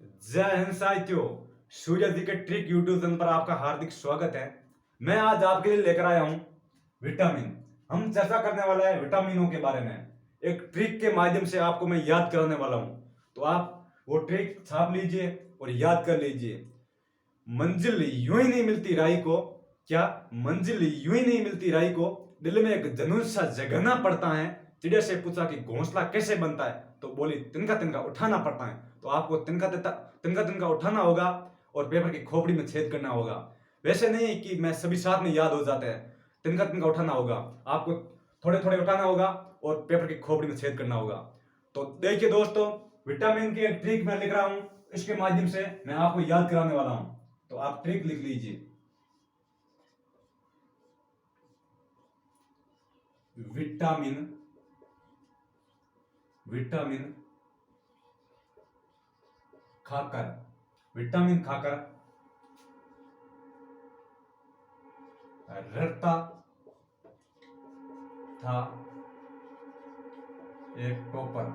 जय हिंद साथियों। सूर्य जी के ट्रिक यूट्यूब चैनल पर आपका हार्दिक स्वागत है। मैं आज आपके लिए लेकर आया हूं विटामिन। हम चर्चा करने वाला है विटामिनों के बारे में। एक ट्रिक के माध्यम से आपको मैं याद कराने वाला हूं, तो आप वो ट्रिक छाप लीजिए और याद कर लीजिए। मंजिल यूं ही नहीं मिलती राही को, क्या मंजिल यूं ही नहीं मिलती राही को, दिल में एक जुनून सा जगाना पड़ता है। चिड़िया से पूछा कि घोंसला कैसे बनता है, तो बोली तिनका तिनका उठाना पड़ता है। तो आपको तिनका तिनका तिनका उठाना होगा और पेपर की खोपड़ी में छेद करना होगा। वैसे नहीं कि मैं सभी साथ में याद हो जाते हैं। तिनका तिनका उठाना होगा, आपको थोड़े थोड़े उठाना होगा और पेपर की खोपड़ी में छेद करना होगा। तो देखिए दोस्तों, विटामिन की एक ट्रिक मैं लिख रहा हूं, इसके माध्यम से मैं आपको याद कराने वाला हूं। तो आप ट्रिक लिख लीजिए। विटामिन विटामिन खाकर विटामिन खाकर रटता था एक टॉपर।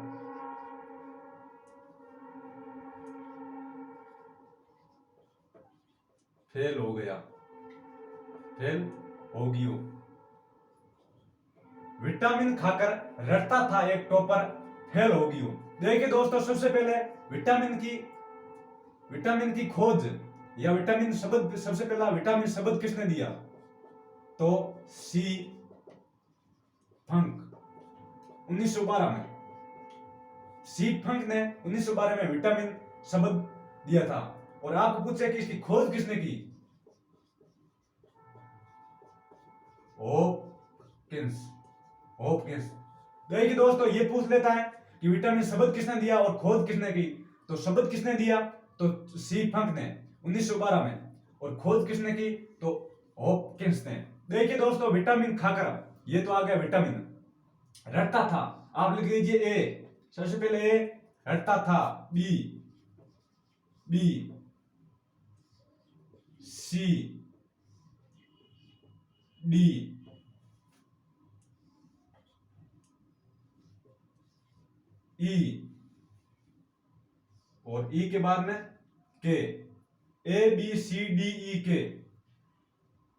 फेल हो गया, फेल हो गियो। विटामिन खाकर रटता था एक टॉपर, फेल हो गियो। देखिए दोस्तों, सबसे पहले विटामिन की खोज या विटामिन शब्द, सबसे पहला विटामिन शब्द किसने दिया? तो सी फंक 1912 में। सी फंक ने 1912 में विटामिन शब्द दिया था। और आपको पूछे कि इसकी खोज किसने की? Hopkins Hopkins. देखिए दोस्तों, ये पूछ लेता है कि विटामिन शब्द किसने दिया और खोज किसने की। तो शब्द किसने दिया? तो सी फंक ने 1912 में। और खोज किसने की? तो हॉपकिंस ने। देखिए दोस्तों, विटामिन खाकर, ये तो आ गया विटामिन। रटता था, आप लिख लीजिए ए। सबसे पहले ए रटता था। B B C D E, और ई के बाद में के। ए बी सी डी ई के।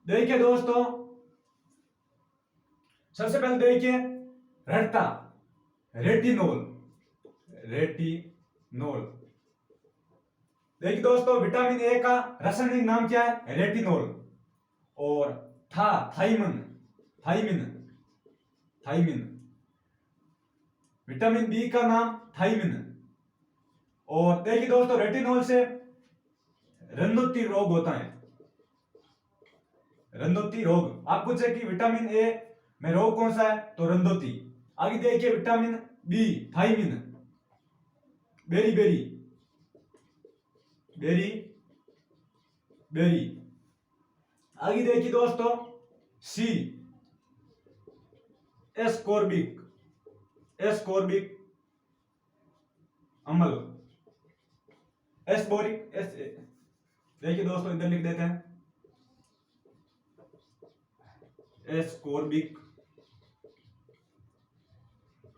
देखिए दोस्तों, सबसे पहले देखिए रटता, रेटिनोल रेटिनोल। देखिए दोस्तों, विटामिन ए का रासायनिक नाम क्या है? रेटिनोल। और था thiamine thiamine thiamine. Vitamin B का नाम थाइमिन। और देखिए दोस्तों, रेटिनोल से रंधोत्ती रोग होता है। रंधोत्ती रोग, आप पूछे कि विटामिन ए में रोग कौन सा है, तो रंधोत्ती। आगे देखिए vitamin B thiamine, berry berry berry berry. आगे देखिए दोस्तों, सी एस्कोर्बिक एस्कोर्बिक अम्ल। एस्बोरिक एस। देखिए दोस्तों, इधर लिख देते हैं एस्कोर्बिक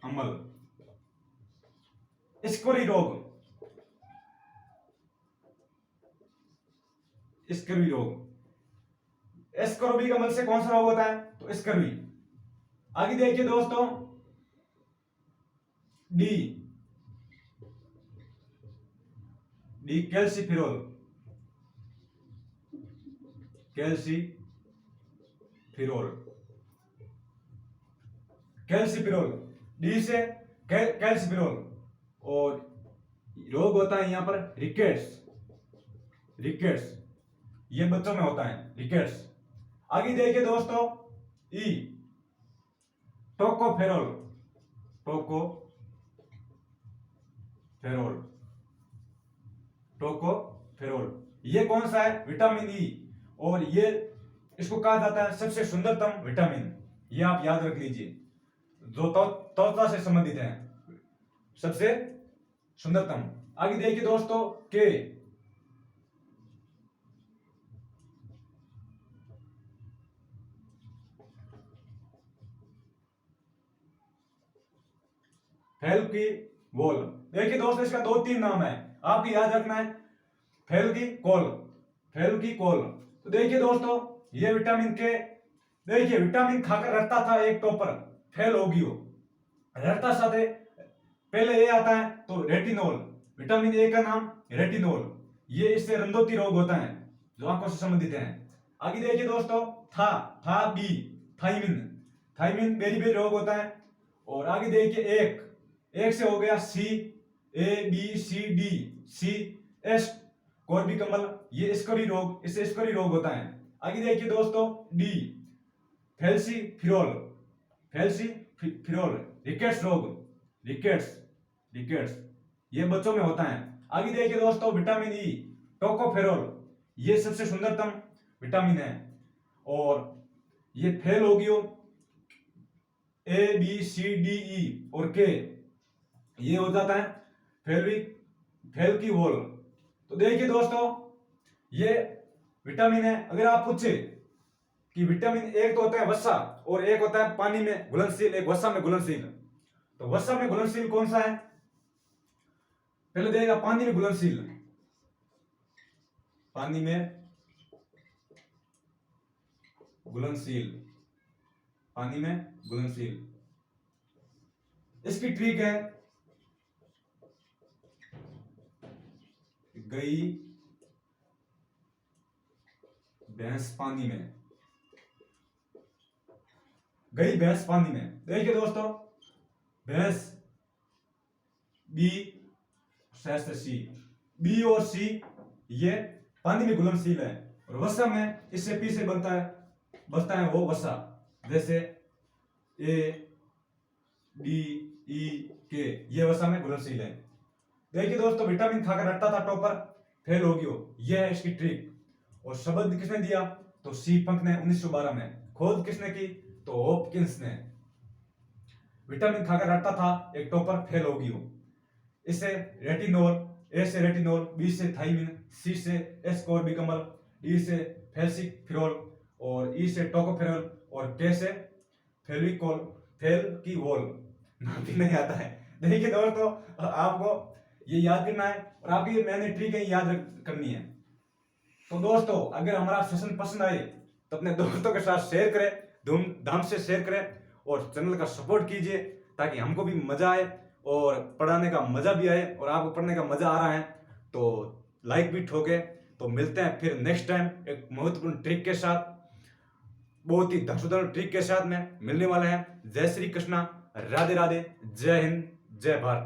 अम्ल। स्कर्वी रोग स्कर्वी रोग। स्कर्वी अम्ल से कौन सा रोग होता है? तो स्कर्वी। आगे देखिए दोस्तों, डी डी कैल्सिफिरोल कैल्सिफिरोल कैल्सिफिरोल। डी से कैल्सिफिरोल। और रोग होता है यहां पर रिकेट्स रिकेट्स। ये बच्चों में होता है रिकेट्स। आगे देखिए दोस्तों, ई टोकोफेरोल टोकोफेरोल टोकोफेरोल। ये कौन सा है? Vitamin E. और ये, इसको कहा जाता है सबसे सुंदरतम विटामिन। ये आप याद रख लीजिए, जो त्वचा से संबंधित है, सबसे सुंदरतम। आगे देखिए दोस्तों, के हेल्प की वॉल। देखिए दोस्तों, इसका दो तीन नाम है। आपको याद रखना है फेल की कॉल, फेल की कॉल। तो देखिए दोस्तों, ये विटामिन के, देखिए विटामिन खाकर रटता था एक टॉपर, फेल हो गयो। रटता साथे पहले ए आता है तो रेटिनोल, विटामिन ए का नाम रेटिनोल। ये इससे रंगोती रोग होता है जो आंखों से संबंधित है। आगे देखिए दोस्तों, था बी, थाइमिन, थाइमिन बेरी रोग होता है। और आगे देखिए एक से हो गया C, A B C D, C S कोर्बिकमल, ये स्करी रोग, इससे स्करी रोग होता है। आगे देखिए दोस्तों, डी फेल्सीफिरोल, फेल्सीफिरोल रिकेट्स रोग, रिकेट्स ये बच्चों में होता है। आगे देखिए दोस्तों, विटामिन ई टोकोफेरोल, ये सबसे सुंदरतम विटामिन है। और ये फेल हो गयो ए बी सी डी ई और के, ये हो जाता है फेल की वॉल। तो देखिए दोस्तों, ये विटामिन है। अगर आप पूछे कि विटामिन एक तो होता है वसा और एक होता है पानी में घुलनशील, एक वसा में घुलनशील, तो वसा में घुलनशील कौन सा है? पहले देगा पानी में घुलनशील, पानी में घुलनशील, पानी में घुलनशील। इसकी ट्रिक है, गई भैंस पानी में, गई भैंस पानी में। देखिए दोस्तों, भैंस बी सी, बी और सी ये पानी में घुलनशील है। और वसा में इससे पी से बचता है वो वसा, जैसे ए डी ई के, ये वसा में घुलनशील है। देखिए दोस्तों, विटामिन खाकर रटता था टॉपर, फेल हो गयो, यह है इसकी ट्रिक। और शब्द किसने दिया? तो सी पंक ने 1912 में। खोज किसने की? तो हॉपकिंस ने। विटामिन खाकर रटता था एक टॉपर, फेल हो गयो। इससे रेटिनोल, ए से रेटिनोल, बी से थाइमिन, सी से एस्कोर्बिकमल, डी से फेल्सीफिरोल और ई से टोकोफेरोल और के से फेल्विकोल, फेल की वॉल, नाम भी नहीं आता है। देखिए दोस्तों, आपको ये याद करना है और आपकी ये मैंने ट्रिक है याद करनी है। तो दोस्तों, अगर हमारा सेशन पसंद आए तो अपने दोस्तों के साथ शेयर करें, धूमधाम से शेयर करें और चैनल का सपोर्ट कीजिए ताकि हमको भी मजा आए और पढ़ाने का मजा भी आए। और आपको पढ़ने का मजा आ रहा है तो लाइक भी ठोके। तो मिलते हैं फिर नेक्स्ट टाइम एक महत्वपूर्ण ट्रिक के साथ, बहुत ही धसुधर ट्रिक के साथ में मिलने वाले हैं। जय श्री कृष्णा, राधे राधे, जय हिंद, जय भारत।